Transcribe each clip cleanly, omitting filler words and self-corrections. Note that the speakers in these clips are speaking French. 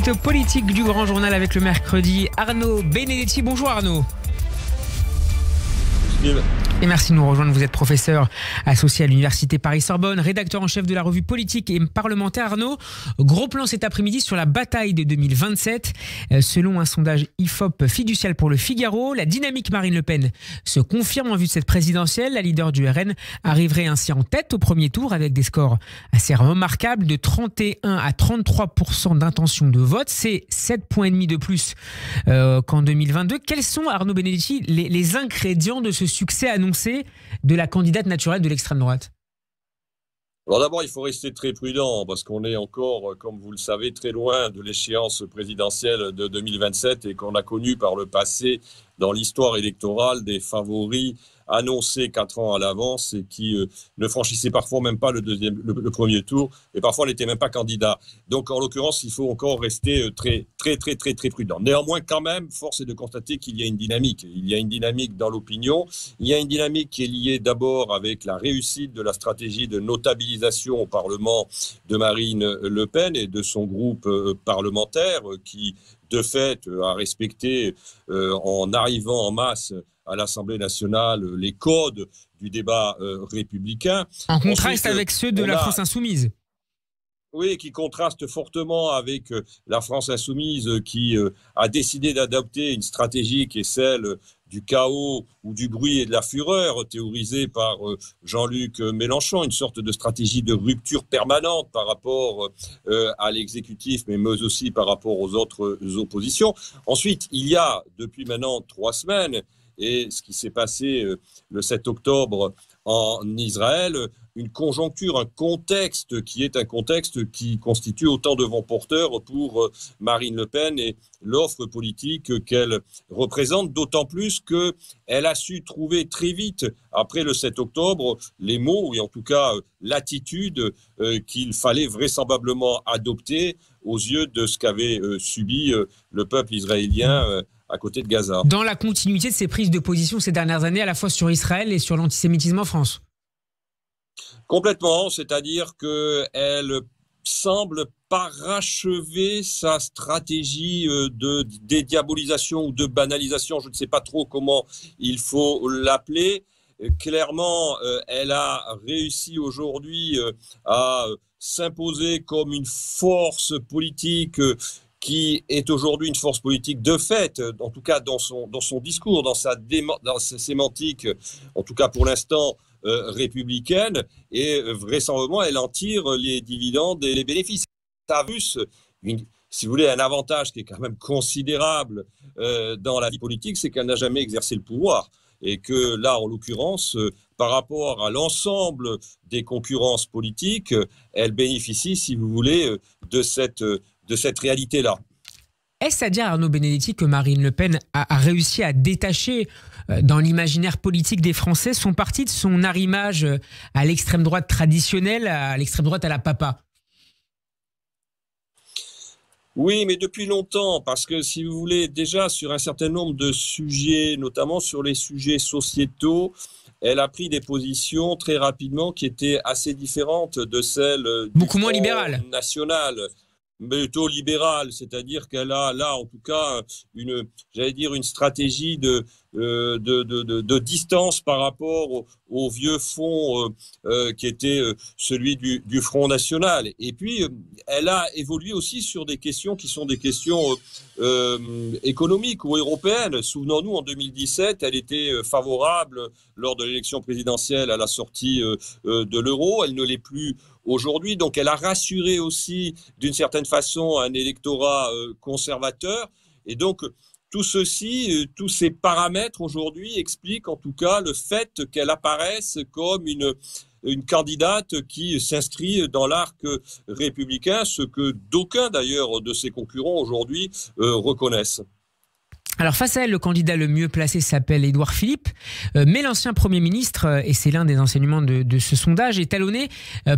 spécialiste politique du Grand Journal avec le mercredi, Arnaud Benedetti. Bonjour Arnaud. Et merci de nous rejoindre. Vous êtes professeur associé à l'Université Paris-Sorbonne, rédacteur en chef de la revue politique et parlementaire. Arnaud, gros plan cet après-midi sur la bataille de 2027. Selon un sondage IFOP fiducial pour le Figaro, la dynamique Marine Le Pen se confirme en vue de cette présidentielle. La leader du RN arriverait ainsi en tête au premier tour avec des scores assez remarquables de 31 à 33% d'intention de vote. C'est 7,5 points de plus qu'en 2022. Quels sont, Arnaud Benedetti, les ingrédients de ce succès annoncé de la candidate naturelle de l'extrême droite? Alors d'abord, il faut rester très prudent parce qu'on est encore, comme vous le savez, très loin de l'échéance présidentielle de 2027 et qu'on a connu par le passé dans l'histoire électorale des favoris annoncés 4 ans à l'avance et qui ne franchissaient parfois même pas le premier tour et parfois n'étaient même pas candidats. Donc en l'occurrence, il faut encore rester très prudent. Néanmoins, quand même, force est de constater qu'il y a une dynamique. Il y a une dynamique dans l'opinion. Il y a une dynamique qui est liée d'abord avec la réussite de la stratégie de notabilisation au Parlement de Marine Le Pen et de son groupe parlementaire qui, de fait, a respecté en arrivant en masse à l'Assemblée nationale les codes du débat républicain. En contraste avec ceux de la France insoumise. Oui, qui contraste fortement avec la France insoumise qui a décidé d'adopter une stratégie qui est celle du chaos ou du bruit et de la fureur, théorisée par Jean-Luc Mélenchon, une sorte de stratégie de rupture permanente par rapport à l'exécutif, mais aussi par rapport aux autres oppositions. Ensuite, il y a, depuis maintenant 3 semaines, et ce qui s'est passé le 7 octobre en Israël, une conjoncture, un contexte qui constitue autant de vents porteurs pour Marine Le Pen et l'offre politique qu'elle représente, d'autant plus qu'elle a su trouver très vite, après le 7 octobre, les mots, ou en tout cas l'attitude qu'il fallait vraisemblablement adopter aux yeux de ce qu'avait subi le peuple israélien à côté de Gaza. Dans la continuité de ses prises de position ces dernières années, à la fois sur Israël et sur l'antisémitisme en France. Complètement, c'est-à-dire qu'elle semble parachever sa stratégie de dédiabolisation ou de banalisation, je ne sais pas trop comment il faut l'appeler. Clairement, elle a réussi aujourd'hui à s'imposer comme une force politique qui est aujourd'hui une force politique de fait, en tout cas dans son discours, dans sa sémantique, en tout cas pour l'instant républicaine, et vraisemblablement elle en tire les dividendes et les bénéfices. Ça a vu, si vous voulez, un avantage qui est quand même considérable dans la vie politique, c'est qu'elle n'a jamais exercé le pouvoir. Et que là, en l'occurrence, par rapport à l'ensemble des concurrences politiques, elle bénéficie, si vous voulez, de cette réalité-là. Est-ce à dire, Arnaud Benedetti, que Marine Le Pen a réussi à détacher dans l'imaginaire politique des Français son parti de son arrimage à l'extrême droite traditionnelle, à l'extrême droite à la papa? Oui, mais depuis longtemps, parce que si vous voulez, déjà sur un certain nombre de sujets, notamment sur les sujets sociétaux, elle a pris des positions très rapidement qui étaient assez différentes de celles du beaucoup moins libérales, national, plutôt libérale, c'est-à-dire qu'elle a là, en tout cas, une stratégie de distance par rapport au vieux fond qui était celui du Front National. Et puis, elle a évolué aussi sur des questions qui sont des questions économiques ou européennes. Souvenons-nous, en 2017, elle était favorable lors de l'élection présidentielle à la sortie de l'euro. Elle ne l'est plus aujourd'hui. Donc, elle a rassuré aussi, d'une certaine façon, un électorat conservateur. Et donc, tout ceci, tous ces paramètres aujourd'hui expliquent en tout cas le fait qu'elle apparaisse comme une candidate qui s'inscrit dans l'arc républicain, ce que d'aucuns d'ailleurs de ses concurrents aujourd'hui reconnaissent. Alors face à elle, le candidat le mieux placé s'appelle Édouard Philippe, mais l'ancien Premier ministre, et c'est l'un des enseignements de ce sondage, est talonné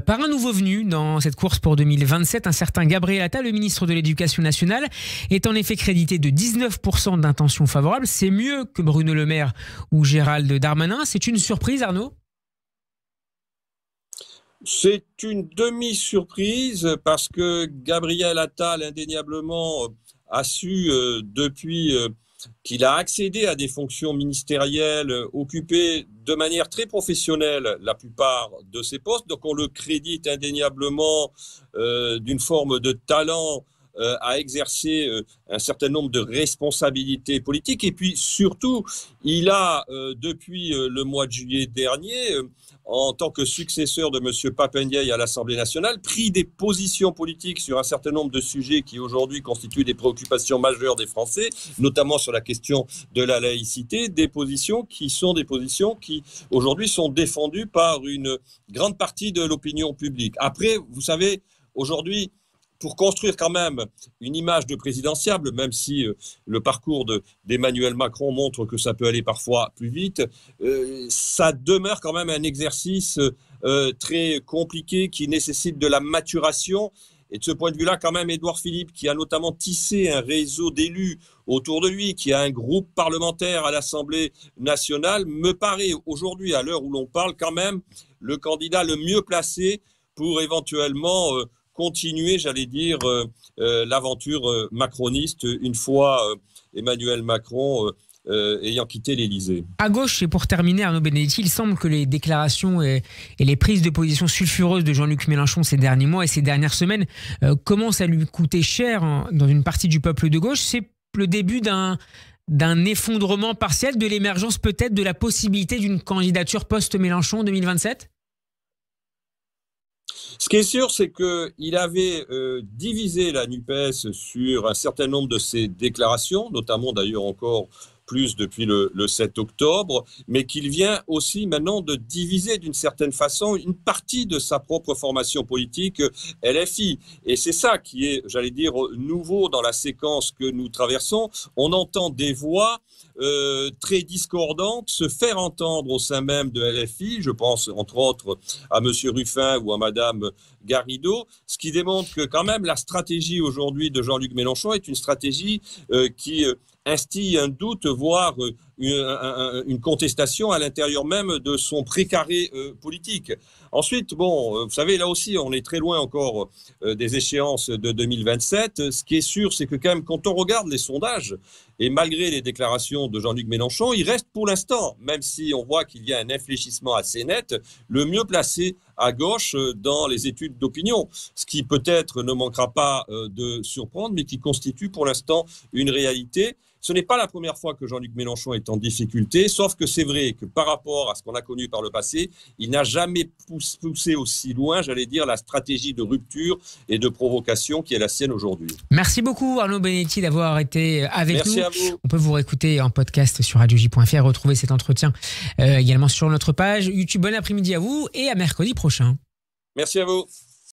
par un nouveau venu dans cette course pour 2027. Un certain Gabriel Attal, le ministre de l'Éducation nationale, est en effet crédité de 19% d'intention favorable. C'est mieux que Bruno Le Maire ou Gérald Darmanin. C'est une surprise, Arnaud ? C'est une demi-surprise parce que Gabriel Attal, indéniablement, a su depuis qu'il a accédé à des fonctions ministérielles, occupé de manière très professionnelle la plupart de ses postes. Donc on le crédite indéniablement d'une forme de talent à exercer un certain nombre de responsabilités politiques. Et puis surtout, il a, depuis le mois de juillet dernier, en tant que successeur de M. Pape Ndiaye à l'Assemblée nationale, pris des positions politiques sur un certain nombre de sujets qui aujourd'hui constituent des préoccupations majeures des Français, notamment sur la question de la laïcité, des positions qui aujourd'hui sont défendues par une grande partie de l'opinion publique. Après, vous savez, aujourd'hui, pour construire quand même une image de présidentiable, même si le parcours d'Emmanuel Macron montre que ça peut aller parfois plus vite, ça demeure quand même un exercice très compliqué qui nécessite de la maturation. Et de ce point de vue-là, quand même, Édouard Philippe, qui a notamment tissé un réseau d'élus autour de lui, qui a un groupe parlementaire à l'Assemblée nationale, me paraît aujourd'hui, à l'heure où l'on parle, quand même le candidat le mieux placé pour éventuellement continuer, j'allais dire, l'aventure macroniste une fois Emmanuel Macron ayant quitté l'Élysée. À gauche, et pour terminer, Arnaud Benedetti, il semble que les déclarations et les prises de position sulfureuses de Jean-Luc Mélenchon ces derniers mois et ces dernières semaines commencent à lui coûter cher dans une partie du peuple de gauche. C'est le début d'un effondrement partiel, de l'émergence peut-être de la possibilité d'une candidature post-Mélenchon en 2027 ? Ce qui est sûr, c'est qu'il avait divisé la NUPES sur un certain nombre de ses déclarations, notamment d'ailleurs encore plus depuis le 7 octobre, mais qu'il vient aussi maintenant de diviser d'une certaine façon une partie de sa propre formation politique LFI. Et c'est ça qui est, j'allais dire, nouveau dans la séquence que nous traversons. On entend des voix très discordantes se faire entendre au sein même de LFI. Je pense entre autres à M. Ruffin ou à Mme Garrido, ce qui démontre que quand même la stratégie aujourd'hui de Jean-Luc Mélenchon est une stratégie qui instille un doute, voire une contestation à l'intérieur même de son précaré politique. Ensuite, bon, vous savez, là aussi, on est très loin encore des échéances de 2027. Ce qui est sûr, c'est que quand même, quand on regarde les sondages, et malgré les déclarations de Jean-Luc Mélenchon, il reste pour l'instant, même si on voit qu'il y a un infléchissement assez net, le mieux placé à gauche dans les études d'opinion. Ce qui peut-être ne manquera pas de surprendre, mais qui constitue pour l'instant une réalité. Ce n'est pas la première fois que Jean-Luc Mélenchon est en difficulté, sauf que c'est vrai que par rapport à ce qu'on a connu par le passé, il n'a jamais poussé aussi loin, j'allais dire, la stratégie de rupture et de provocation qui est la sienne aujourd'hui. Merci beaucoup Arnaud Benedetti d'avoir été avec nous. Merci à vous. On peut vous réécouter en podcast sur radioj.fr, retrouver cet entretien également sur notre page YouTube. Bon après-midi à vous et à mercredi prochain. Merci à vous.